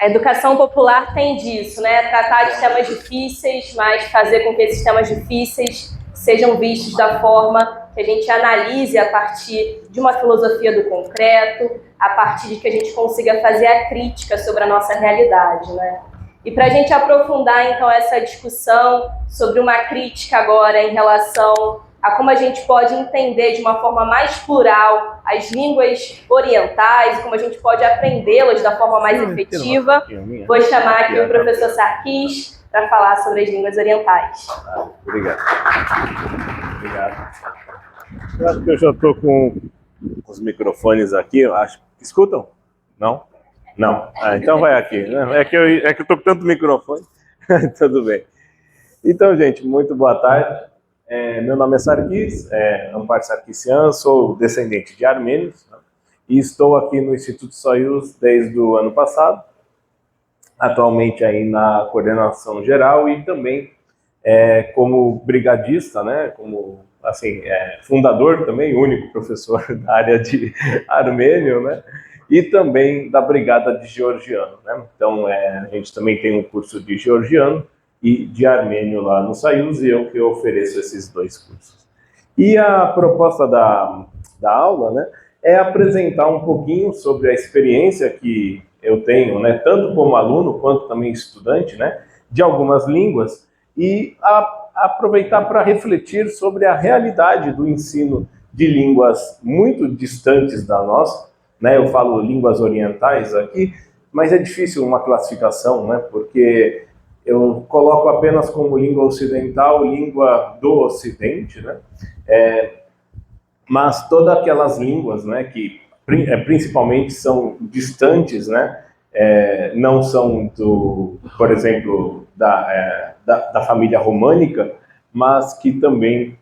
A educação popular tem disso, né? Tratar de temas difíceis, mas fazer com que esses temas difíceis sejam vistos da forma que a gente analise a partir de uma filosofia do concreto, a partir de que a gente consiga fazer a crítica sobre a nossa realidade, né? E para a gente aprofundar, então, essa discussão sobre uma crítica agora em relação a como a gente pode entender de uma forma mais plural as línguas orientais, como a gente pode aprendê-las da forma mais efetiva, vou chamar aqui o professor Sarkis para falar sobre as línguas orientais. Obrigado. Eu acho que eu já estou com os microfones aqui, eu acho. Escutam? Não? Não. Então vai aqui. É que eu estou com tanto microfone. Tudo bem. Então, gente, muito boa tarde. Meu nome é Sarkis, Ampar Sarkisian, sou descendente de armênios, né? E estou aqui no Instituto Soyuz desde o ano passado, atualmente aí na coordenação geral e também como brigadista, né? Como assim, fundador também, único professor da área de armênio, né? E também da brigada de georgiano, né? Então a gente também tem um curso de georgiano e de armênio lá no Soyuz, e eu que ofereço esses dois cursos. E a proposta da aula, né, é apresentar um pouquinho sobre a experiência que eu tenho, né, tanto como aluno quanto também estudante, né, de algumas línguas, e aproveitar para refletir sobre a realidade do ensino de línguas muito distantes da nossa, né, eu falo línguas orientais aqui, mas é difícil uma classificação, né, porque eu coloco apenas como língua ocidental, língua do Ocidente, né? Mas todas aquelas línguas, né, que principalmente são distantes, né, não são, por exemplo, da família românica, mas que também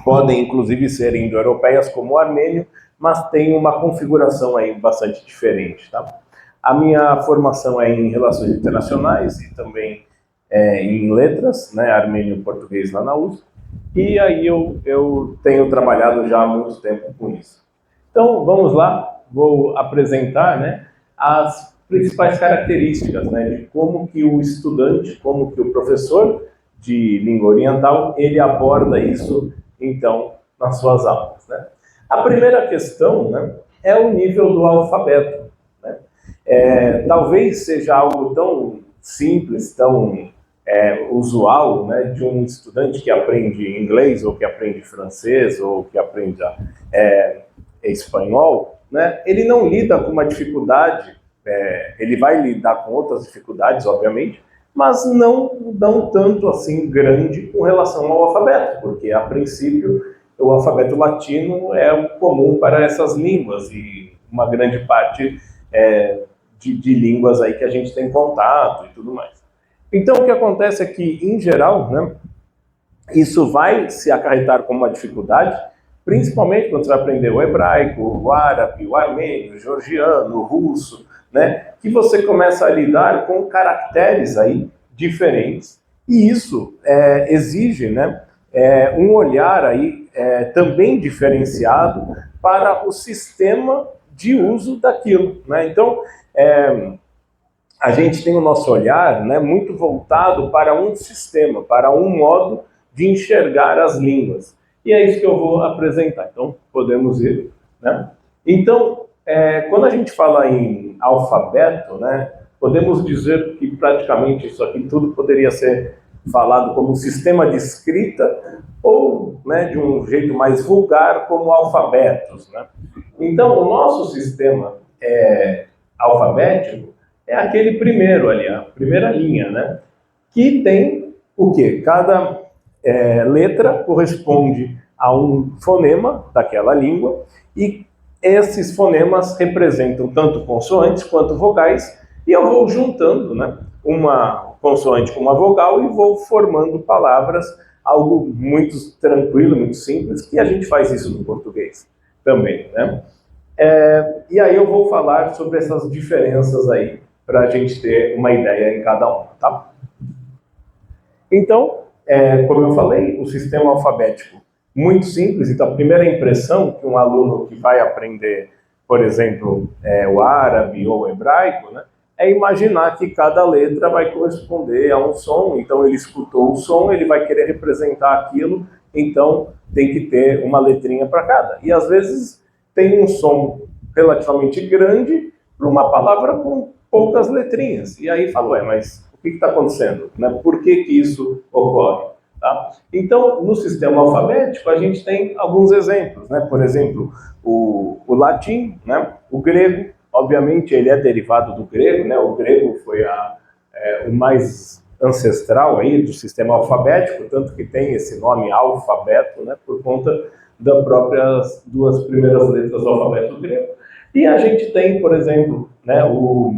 podem, inclusive, ser indo-europeias, como o armênio, mas tem uma configuração aí bastante diferente, tá? A minha formação é em Relações Internacionais e também em Letras, né, armênio e português lá na USP, e aí eu tenho trabalhado já há muito tempo com isso. Então, vamos lá, vou apresentar, né, as principais características, né, de como que o estudante, como que o professor de língua oriental, ele aborda isso, então, nas suas aulas, né. A primeira questão, né, é o nível do alfabeto. Talvez seja algo tão simples, tão usual, né, de um estudante que aprende inglês, ou que aprende francês, ou que aprende espanhol, né, ele não lida com uma dificuldade, ele vai lidar com outras dificuldades, obviamente, mas não tanto assim grande com relação ao alfabeto, porque a princípio o alfabeto latino é o comum para essas línguas, e uma grande parte de línguas aí que a gente tem contato e tudo mais. Então, o que acontece é que, em geral, né, isso vai se acarretar como uma dificuldade, principalmente quando você vai aprender o hebraico, o árabe, o armênio, o georgiano, o russo, né, que você começa a lidar com caracteres aí diferentes, e isso exige, né, um olhar aí também diferenciado para o sistema de uso daquilo, né? Então, a gente tem o nosso olhar, né, muito voltado para um sistema, para um modo de enxergar as línguas. E é isso que eu vou apresentar. Então, podemos ir, né? Então, quando a gente fala em alfabeto, né, podemos dizer que praticamente isso aqui tudo poderia ser falado como sistema de escrita ou, né, de um jeito mais vulgar, como alfabetos, né? Então, o nosso sistema alfabético é aquele primeiro ali, a primeira linha, né? Que tem o quê? Cada letra corresponde a um fonema daquela língua, e esses fonemas representam tanto consoantes quanto vogais, e eu vou juntando, né, uma consoante com uma vogal e vou formando palavras, algo muito tranquilo, muito simples, que a gente faz isso no português também, né? E aí eu vou falar sobre essas diferenças aí, para a gente ter uma ideia em cada uma, tá? Então, como eu falei, o sistema alfabético muito simples. Então, a primeira impressão que um aluno que vai aprender, por exemplo, o árabe ou o hebraico, né, é imaginar que cada letra vai corresponder a um som, então ele escutou o som, ele vai querer representar aquilo, então tem que ter uma letrinha para cada. E às vezes tem um som relativamente grande para uma palavra com poucas letrinhas. E aí fala, mas o que está acontecendo? Né? Por que isso ocorre? Tá? Então, no sistema alfabético, a gente tem alguns exemplos. Né? Por exemplo, o latim, né? O grego, obviamente, ele é derivado do grego. Né? O grego foi o mais ancestral aí do sistema alfabético, tanto que tem esse nome alfabeto, né? Por conta das próprias duas primeiras letras do alfabeto grego. E a gente tem, por exemplo, né, o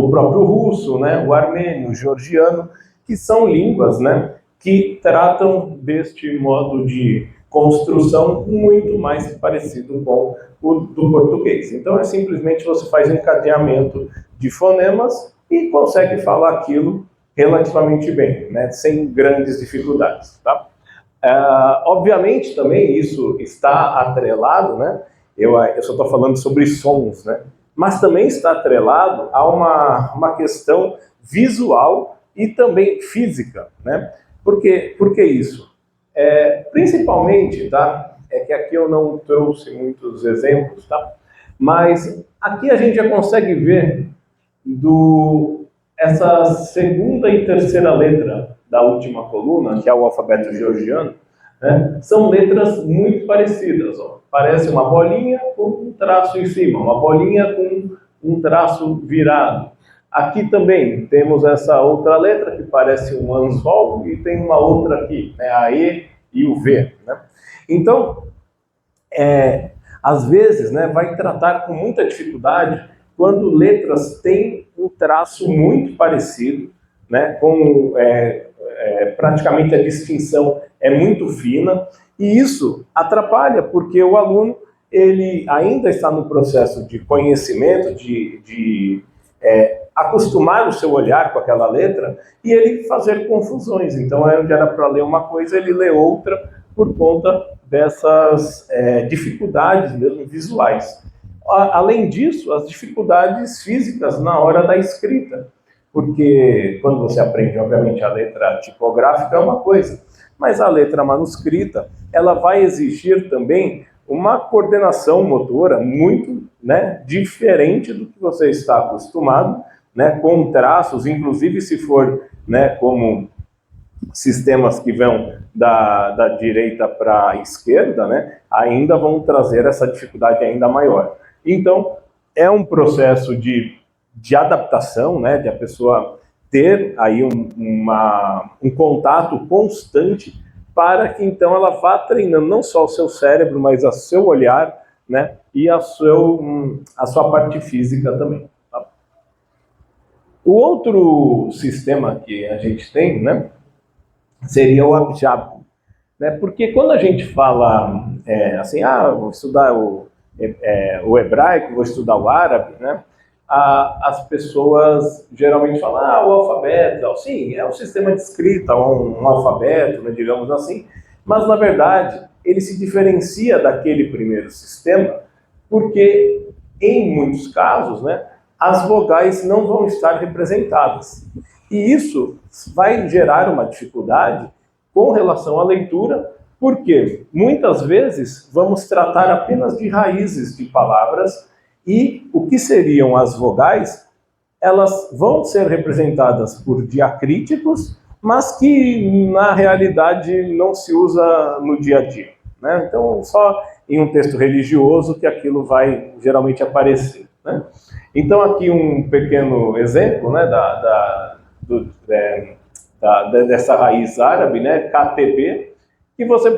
próprio russo, né, o armênio, o georgiano, que são línguas, né, que tratam deste modo de construção muito mais parecido com o do português. Então é simplesmente você faz um encadeamento de fonemas e consegue falar aquilo relativamente bem, né, sem grandes dificuldades. Tá? Obviamente também isso está atrelado, né, eu só estou falando sobre sons, né, mas também está atrelado a uma questão visual e também física, né? Por que isso? Principalmente, tá? É que aqui eu não trouxe muitos exemplos, tá? Mas aqui a gente já consegue ver essa segunda e terceira letra da última coluna, que é o alfabeto georgiano, né? São letras muito parecidas, ó. Parece uma bolinha com um traço em cima, uma bolinha com um traço virado. Aqui também temos essa outra letra que parece um anzol e tem uma outra aqui, né, a E e o V. Né? Então, às vezes, né, vai tratar com muita dificuldade quando letras têm um traço muito parecido, né, com praticamente a distinção é muito fina, e isso atrapalha porque o aluno ele ainda está no processo de conhecimento, de acostumar o seu olhar com aquela letra e ele fazer confusões. Então, onde era para ler uma coisa, ele lê outra por conta dessas dificuldades mesmo visuais. Além disso, as dificuldades físicas na hora da escrita, porque quando você aprende, obviamente, a letra tipográfica é uma coisa, mas a letra manuscrita, ela vai exigir também uma coordenação motora muito, né, diferente do que você está acostumado, né, com traços, inclusive se for, né, como sistemas que vão da direita para a esquerda, né, ainda vão trazer essa dificuldade ainda maior. Então, é um processo de adaptação, né, de a pessoa ter aí um contato constante para que então ela vá treinando não só o seu cérebro, mas o seu olhar, né, e a sua parte física também. Tá? O outro sistema que a gente tem, né, seria o Abjad, né, porque quando a gente fala assim, vou estudar o hebraico, vou estudar o árabe, né, as pessoas geralmente falam, o alfabeto, sim, é um sistema de escrita, um alfabeto, né, digamos assim, mas na verdade ele se diferencia daquele primeiro sistema porque em muitos casos, né, as vogais não vão estar representadas. E isso vai gerar uma dificuldade com relação à leitura, porque muitas vezes vamos tratar apenas de raízes de palavras e o que seriam as vogais, elas vão ser representadas por diacríticos, mas que na realidade não se usa no dia a dia. Né? Então, só em um texto religioso que aquilo vai geralmente aparecer. Né? Então, aqui um pequeno exemplo, né, dessa raiz árabe, né, KTB, que você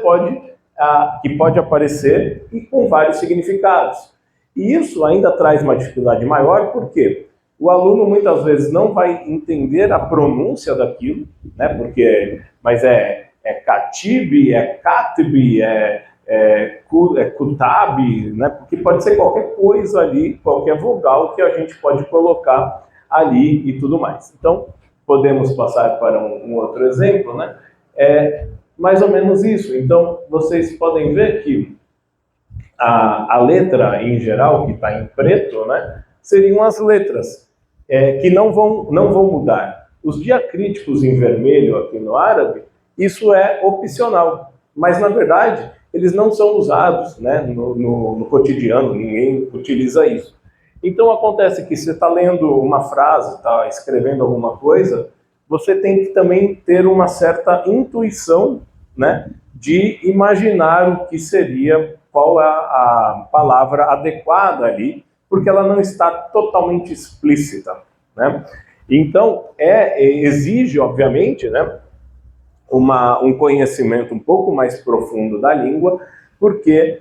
que pode aparecer e com vários significados. E isso ainda traz uma dificuldade maior, porque o aluno muitas vezes não vai entender a pronúncia daquilo, né? Mas é Katib, é Katib, é Kutab, né? Porque pode ser qualquer coisa ali, qualquer vogal que a gente pode colocar ali e tudo mais. Então, podemos passar para um outro exemplo, né? Mais ou menos isso. Então, vocês podem ver que a letra, em geral, que está em preto, né, seriam as letras, que não vão mudar. Os diacríticos em vermelho aqui no árabe, isso é opcional, mas na verdade eles não são usados, né, no cotidiano, ninguém utiliza isso. Então acontece que você está lendo uma frase, está escrevendo alguma coisa, você tem que também ter uma certa intuição, né, de imaginar o que seria, qual é a palavra adequada ali, porque ela não está totalmente explícita, né? Então, exige, obviamente, né, um conhecimento um pouco mais profundo da língua, porque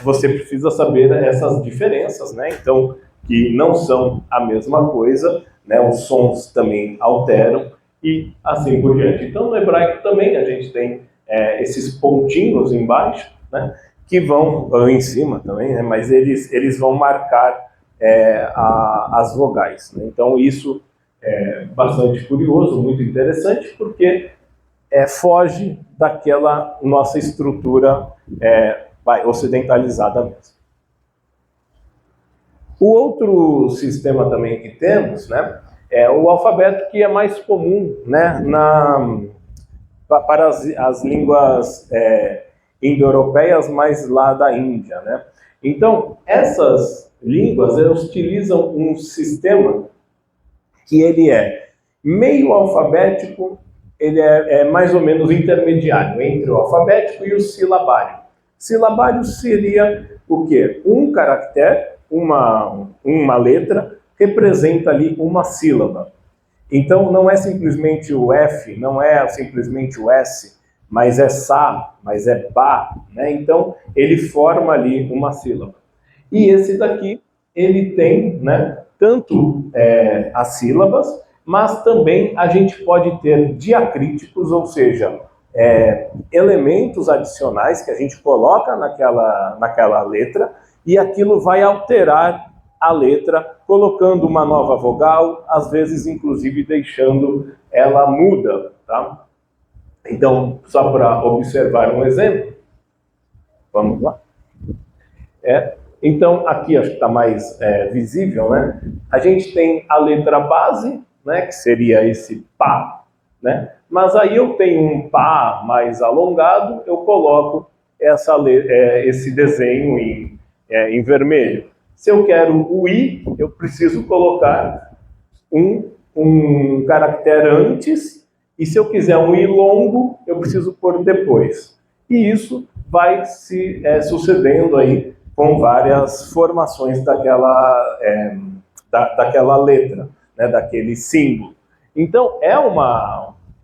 você precisa saber essas diferenças, né? Então, que não são a mesma coisa, né? Os sons também alteram e assim por diante. Então, no hebraico também a gente tem esses pontinhos embaixo, né? Que vão em cima também, né? Mas eles vão marcar as vogais, né? Então, isso é bastante curioso, muito interessante, porque foge daquela nossa estrutura ocidentalizada mesmo. O outro sistema também que temos, né, é o alfabeto, que é mais comum, né, para as línguas indo-europeias, mais lá da Índia, né? Então, essas línguas elas utilizam um sistema que ele é meio alfabético, ele é mais ou menos intermediário entre o alfabético e o silabário. Silabário seria o quê? Um caractere, uma letra, representa ali uma sílaba. Então, não é simplesmente o F, não é simplesmente o S, mas é Sa, mas é Ba, né? Então, ele forma ali uma sílaba. E esse daqui, ele tem, né, tanto as sílabas, mas também a gente pode ter diacríticos, ou seja, elementos adicionais que a gente coloca naquela letra, e aquilo vai alterar a letra, colocando uma nova vogal, às vezes inclusive deixando ela muda, tá? Então, só para observar um exemplo, vamos lá. Então, aqui acho que está mais visível, né? A gente tem a letra base, né, que seria esse Pá, né? Mas aí eu tenho um Pá mais alongado, eu coloco esse desenho em vermelho. Se eu quero o I, eu preciso colocar um caractere antes, e se eu quiser um I longo, eu preciso pôr depois. E isso vai se sucedendo aí com várias formações daquela letra, né, daquele símbolo. Então,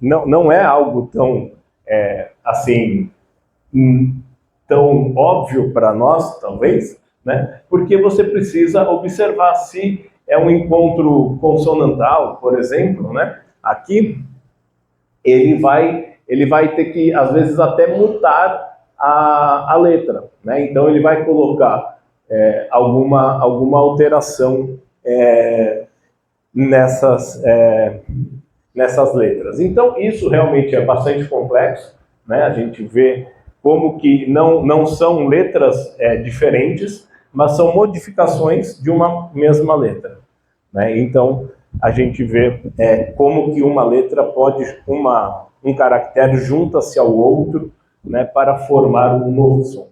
não é algo tão, assim, tão óbvio para nós, talvez, né, porque você precisa observar se é um encontro consonantal, por exemplo, né, aqui, ele vai ter que, às vezes, até mutar a letra, né? Então ele vai colocar alguma alteração nessas letras. Então isso realmente é bastante complexo, né? A gente vê como que não são letras diferentes, mas são modificações de uma mesma letra, né? Então a gente vê como que uma letra pode, um caractere junta-se ao outro, né, para formar um novo som.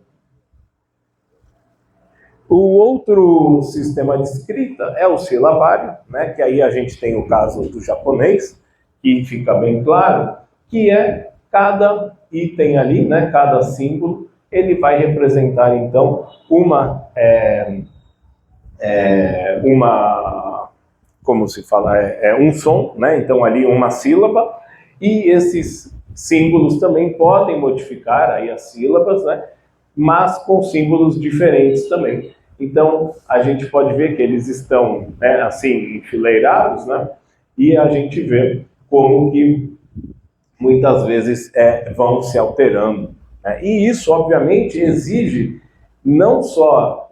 O outro sistema de escrita é o silabário, né, que aí a gente tem o caso do japonês, que fica bem claro, que cada item ali, né, cada símbolo, ele vai representar então como se fala, um som, né, então ali uma sílaba, e esses símbolos também podem modificar aí as sílabas, né? Mas com símbolos diferentes também. Então, a gente pode ver que eles estão, né, assim, enfileirados, né? E a gente vê como que muitas vezes vão se alterando, né? E isso, obviamente, exige não só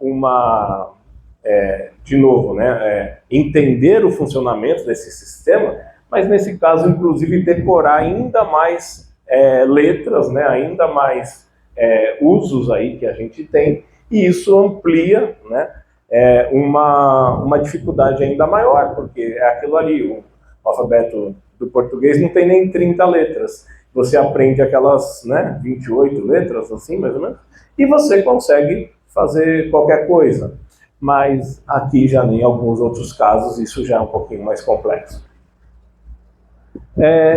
de novo, né, entender o funcionamento desse sistema, mas nesse caso, inclusive, decorar ainda mais letras, né, ainda mais usos aí que a gente tem, e isso amplia, né, uma dificuldade ainda maior, porque é aquilo ali, o alfabeto do português não tem nem 30 letras. Você aprende aquelas, né, 28 letras, assim, mais ou menos, e você consegue fazer qualquer coisa. Mas aqui, já em alguns outros casos, isso já é um pouquinho mais complexo.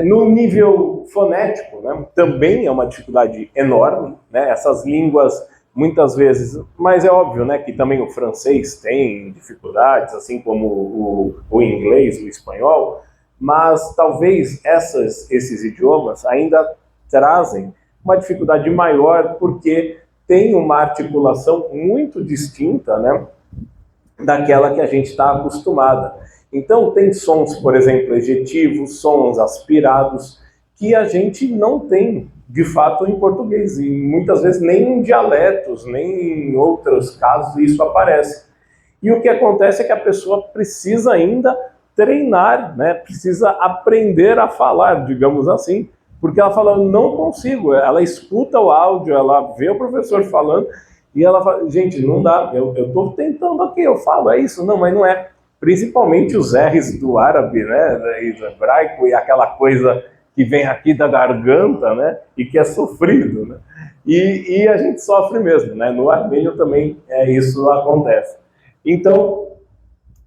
No nível fonético, né, também é uma dificuldade enorme, né, essas línguas, muitas vezes, mas é óbvio, né, que também o francês tem dificuldades, assim como o inglês, o espanhol, mas talvez esses idiomas ainda trazem uma dificuldade maior porque tem uma articulação muito distinta, né, daquela que a gente está acostumada. Então, tem sons, por exemplo, ejetivos, sons aspirados, que a gente não tem, de fato, em português. E muitas vezes nem em dialetos, nem em outros casos isso aparece. E o que acontece é que a pessoa precisa ainda treinar, né? Precisa aprender a falar, digamos assim, porque ela fala, não consigo. Ela escuta o áudio, ela vê o professor falando, e ela fala, gente, não dá, eu estou tentando aqui, eu falo, é isso, não, mas não é. Principalmente os R's do árabe, né, do hebraico, e aquela coisa que vem aqui da garganta, né, e que é sofrido, né, e a gente sofre mesmo, né, no armênio também isso acontece. Então,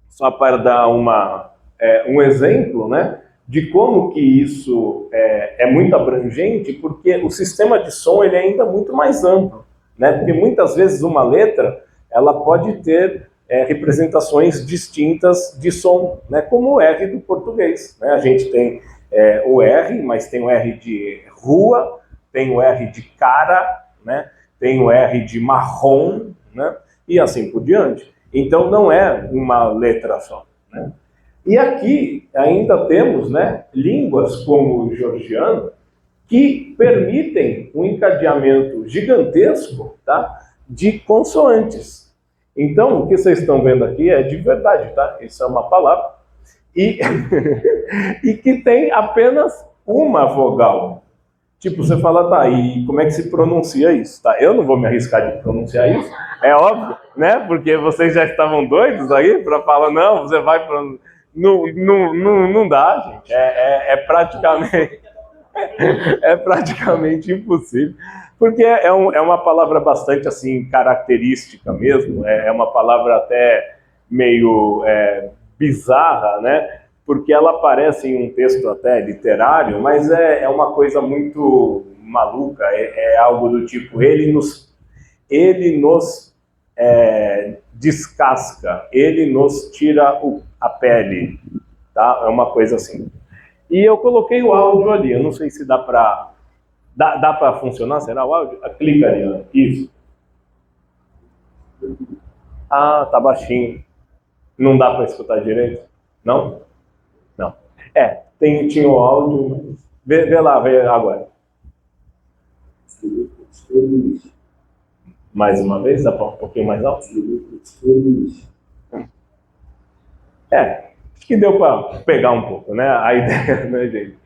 só para dar um exemplo, né, de como que isso é muito abrangente, porque o sistema de som ele é ainda muito mais amplo, né, porque muitas vezes uma letra ela pode ter representações distintas de som, né, como o R do português. Né? A gente tem o R, mas tem o R de rua, tem o R de cara, né, tem o R de marrom, né, e assim por diante. Então não é uma letra só. Né? E aqui ainda temos, né, línguas como o georgiano que permitem um encadeamento gigantesco, tá, de consoantes. Então, o que vocês estão vendo aqui é de verdade, tá? Isso é uma palavra. E, e que tem apenas uma vogal. Tipo, você fala, tá, e como é que se pronuncia isso? Tá? Eu não vou me arriscar de pronunciar isso, é óbvio, né? Porque vocês já estavam doidos aí para falar, não, você vai pronunciar. Não dá, gente. Praticamente... é praticamente impossível, porque é uma palavra bastante assim característica mesmo, é uma palavra até meio bizarra, né? Porque ela aparece em um texto até literário, mas é uma coisa muito maluca, é algo do tipo, ele nos descasca, ele nos tira a pele, tá? É uma coisa assim. E eu coloquei o áudio ali, eu não sei se dá para funcionar, será o áudio? Clica ali, ó. Isso. Ah, tá baixinho. Não dá para escutar direito? Não? Não. Tinha o áudio, vê lá, vê agora. Mais uma vez, dá para um pouquinho mais alto? Acho que deu para pegar um pouco, né? A ideia, né, gente?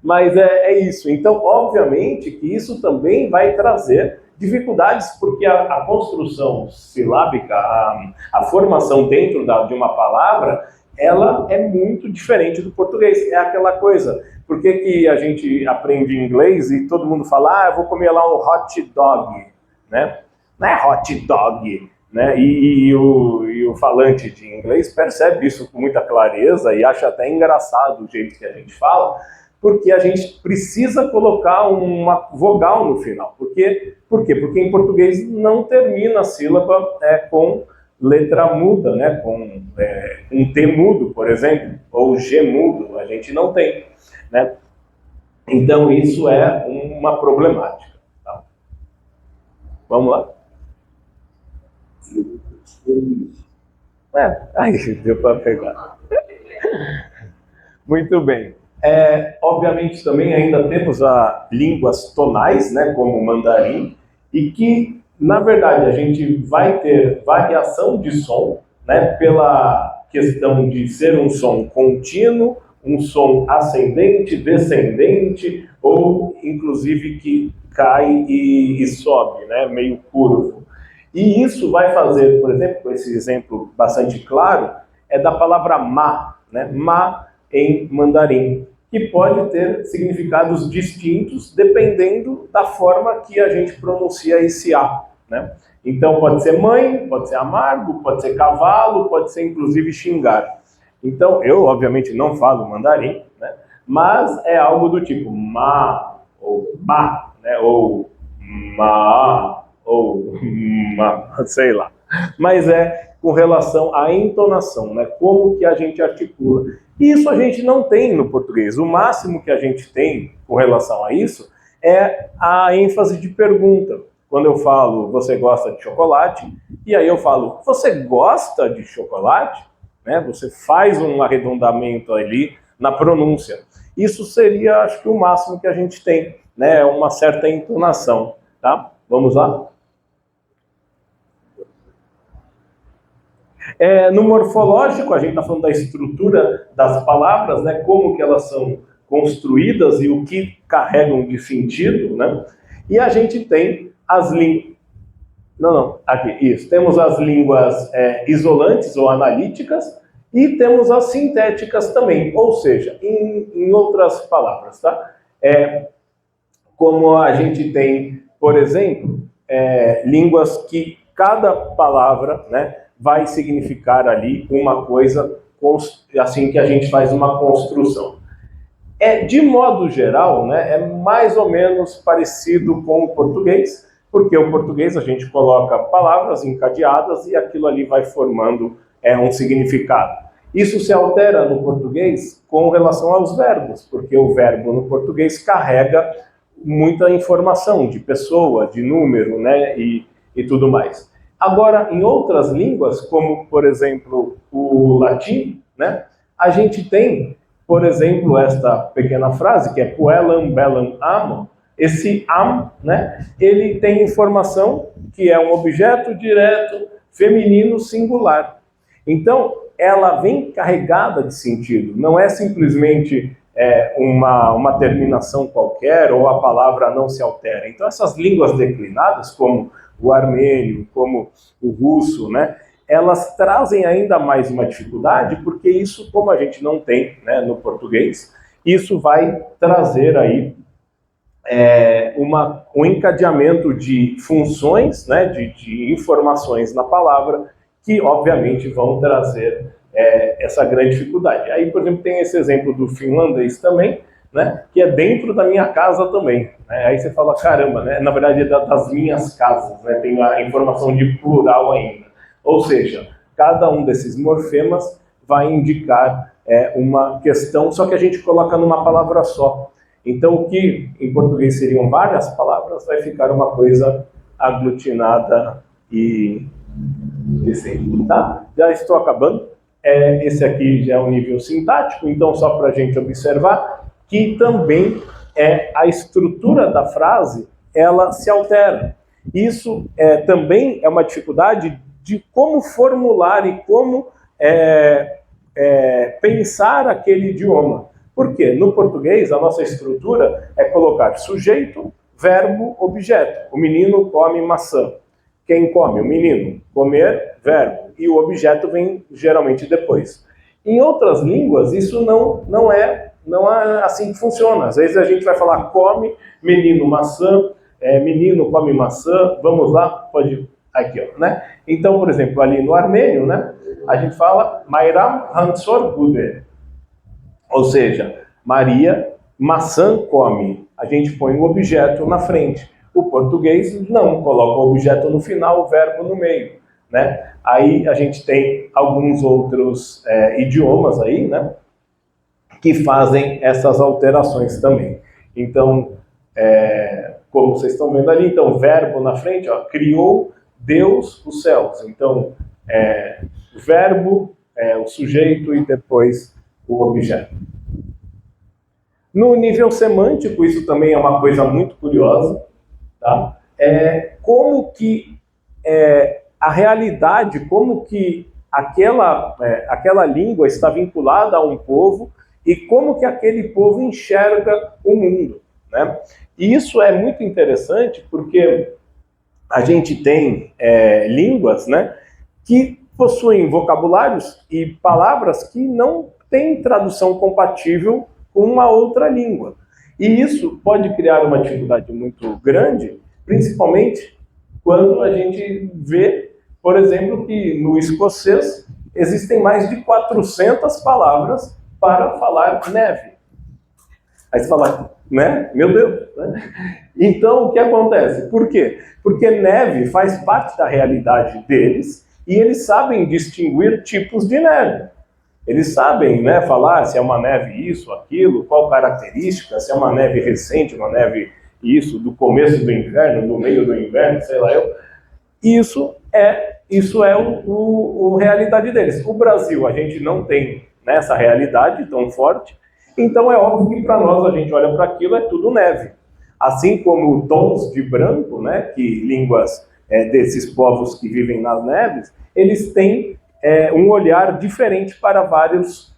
Mas é isso. Então, obviamente que isso também vai trazer dificuldades, porque a construção silábica, a formação dentro de uma palavra, ela é muito diferente do português. É aquela coisa. Por que a gente aprende inglês e todo mundo fala, eu vou comer lá um hot dog, né? Não é hot dog, né? E o falante de inglês percebe isso com muita clareza e acha até engraçado o jeito que a gente fala, porque a gente precisa colocar uma vogal no final. Por quê? Porque em português não termina a sílaba com letra muda, né? Com um T mudo, por exemplo, ou G mudo, a gente não tem. Né? Então isso é uma problemática. Tá? Vamos lá? Aí deu para pegar. Muito bem. Obviamente também ainda temos línguas tonais, né, como o mandarim, e que, na verdade, a gente vai ter variação de som, né, pela questão de ser um som contínuo, um som ascendente, descendente, ou inclusive que cai e sobe, né, meio curvo. E isso vai fazer, por exemplo, esse exemplo bastante claro, é da palavra ma, né? Ma em mandarim, que pode ter significados distintos dependendo da forma que a gente pronuncia esse A, né? Então pode ser mãe, pode ser amargo, pode ser cavalo, pode ser inclusive xingar. Então eu obviamente não falo mandarim, né? Mas é algo do tipo ma, ou ma, né? Ou ma, ou ma, sei lá. Mas é com relação à entonação, né? Como que a gente articula. Isso a gente não tem no português. O máximo que a gente tem com relação a isso é a ênfase de pergunta. Quando eu falo, você gosta de chocolate? E aí eu falo, você gosta de chocolate? Né? Você faz um arredondamento ali na pronúncia. Isso seria, acho que, o máximo que a gente tem, né? Uma certa entonação, tá? Vamos lá? No morfológico, a gente está falando da estrutura das palavras, né? Como que elas são construídas e o que carregam de sentido, né? E a gente tem as línguas... Não, aqui, isso. Temos as línguas isolantes ou analíticas e temos as sintéticas também, ou seja, em outras palavras, tá? Como a gente tem, por exemplo, línguas que cada palavra, né, vai significar ali uma coisa, assim que a gente faz uma construção. De modo geral, né, é mais ou menos parecido com o português, porque o português a gente coloca palavras encadeadas e aquilo ali vai formando um significado. Isso se altera no português com relação aos verbos, porque o verbo no português carrega muita informação de pessoa, de número, né, e tudo mais. Agora, em outras línguas, como, por exemplo, o latim, né, a gente tem, por exemplo, esta pequena frase, que é puellam, bellam, amo. Esse am, né, ele tem informação que é um objeto direto, feminino, singular. Então, ela vem carregada de sentido, não é simplesmente uma terminação qualquer ou a palavra não se altera. Então, essas línguas declinadas, como o armênio, como o russo, né, elas trazem ainda mais uma dificuldade, porque isso, como a gente não tem, né, no português, isso vai trazer aí um encadeamento de funções, né, de informações na palavra, que obviamente vão trazer essa grande dificuldade. Aí, por exemplo, tem esse exemplo do finlandês também, né, que é dentro da minha casa também. Né? Aí você fala, caramba, né, na verdade é das minhas casas, né, tem a informação de plural ainda. Ou seja, cada um desses morfemas vai indicar uma questão, só que a gente coloca numa palavra só. Então, o que em português seriam várias palavras, vai ficar uma coisa aglutinada e simples, tá? Já estou acabando. Esse aqui já é o nível sintático, então só para a gente observar que também a estrutura da frase, ela se altera. Isso também é uma dificuldade de como formular e como pensar aquele idioma. Por quê? No português, a nossa estrutura é colocar sujeito, verbo, objeto. O menino come maçã. Quem come? O menino. Comer, verbo. E o objeto vem geralmente depois. Em outras línguas, isso não é assim que funciona. Às vezes a gente vai falar come, menino, maçã, menino come maçã, vamos lá, pode ir. Aqui, ó, né? Então, por exemplo, ali no armênio, né, a gente fala Mayram Hansor Gude. Ou seja, Maria, maçã come. A gente põe o objeto na frente. O português não, coloca o objeto no final, o verbo no meio, né? Aí a gente tem alguns outros idiomas aí, né, que fazem essas alterações também. Então, como vocês estão vendo ali, então, verbo na frente, ó, criou Deus os céus. Então, verbo, o sujeito e depois o objeto. No nível semântico, isso também é uma coisa muito curiosa, tá? Como que a realidade, como que aquela língua está vinculada a um povo e como que aquele povo enxerga o mundo, né? E isso é muito interessante porque a gente tem línguas, né, que possuem vocabulários e palavras que não têm tradução compatível com uma outra língua. E isso pode criar uma dificuldade muito grande, principalmente quando a gente vê, por exemplo, que no escocês existem mais de 400 palavras para falar neve. Aí você fala, né? Meu Deus! Né? Então, o que acontece? Por quê? Porque neve faz parte da realidade deles e eles sabem distinguir tipos de neve. Eles sabem, né, falar se é uma neve isso, aquilo, qual característica, se é uma neve recente, uma neve isso, do começo do inverno, do meio do inverno, sei lá eu. Isso é a realidade deles. O Brasil, a gente não tem essa realidade tão forte, então é óbvio que para nós, a gente olha para aquilo, é tudo neve. Assim como tons de branco, né, que línguas desses povos que vivem nas neves, eles têm um olhar diferente para vários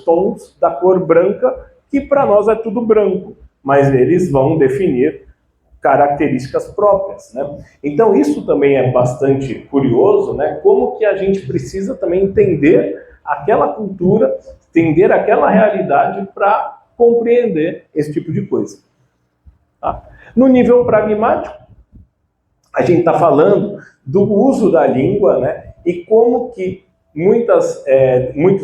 tons da cor branca, que para nós é tudo branco, mas eles vão definir características próprias, né? Então isso também é bastante curioso, né? Como que a gente precisa também entender aquela cultura, entender aquela realidade para compreender esse tipo de coisa. Tá? No nível pragmático, a gente está falando do uso da língua, né? E como que muitos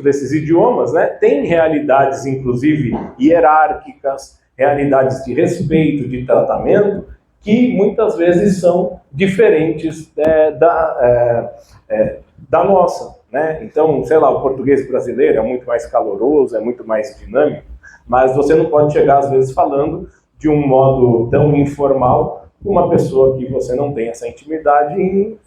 desses idiomas, né, têm realidades, inclusive, hierárquicas, realidades de respeito, de tratamento, que muitas vezes são diferentes da nossa. Né? Então, sei lá, o português brasileiro é muito mais caloroso, é muito mais dinâmico, mas você não pode chegar, às vezes, falando de um modo tão informal com uma pessoa que você não tem essa intimidade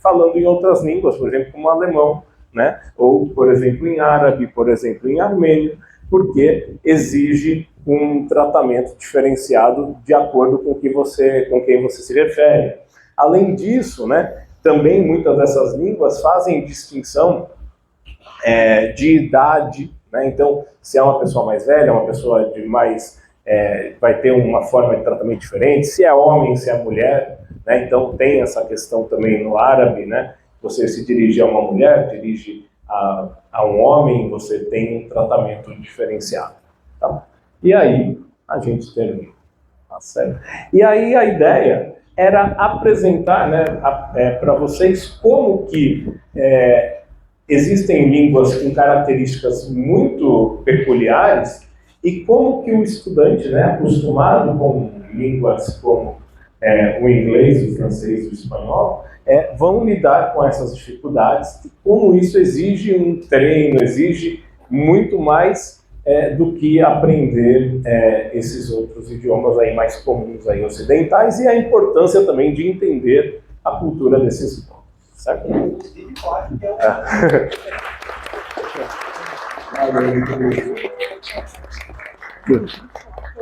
falando em outras línguas, por exemplo, como alemão, né? Ou, por exemplo, em árabe, por exemplo, em armênio, porque exige um tratamento diferenciado de acordo com quem você se refere. Além disso, né, também muitas dessas línguas fazem distinção de idade, né? Então, se é uma pessoa mais velha, uma pessoa de mais vai ter uma forma de tratamento diferente, se é homem, se é mulher, né? Então tem essa questão também no árabe, né? Você se dirige a uma mulher, dirige a um homem, você tem um tratamento diferenciado. Tá? E aí a gente termina. Tá certo? E aí a ideia era apresentar, né, para vocês como que existem línguas com características muito peculiares e como que o estudante, né, acostumado com línguas como o inglês, o francês, o espanhol, vão lidar com essas dificuldades e como isso exige um treino, exige muito mais do que aprender esses outros idiomas aí mais comuns aí ocidentais e a importância também de entender a cultura desses povos, certo?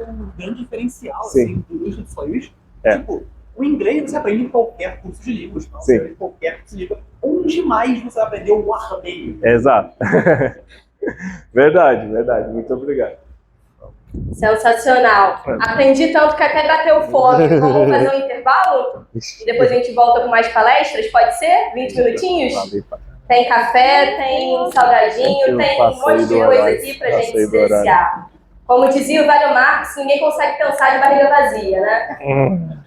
Um grande diferencial Sim. assim, do uso de sonhos. É. Tipo, o inglês você aprende em qualquer curso de línguas, não? Você aprende em qualquer curso de língua. Onde mais você vai aprender o armeio? Exato. Verdade, verdade. Muito obrigado. Sensacional. Aprendi tanto que até bateu fome. Vamos fazer um intervalo? E depois a gente volta com mais palestras? Pode ser? 20 minutinhos? Tem café, tem salgadinho, tem um monte de coisa aqui pra gente se deliciar. Como dizia o Velho Marx, ninguém consegue pensar de barriga vazia, né?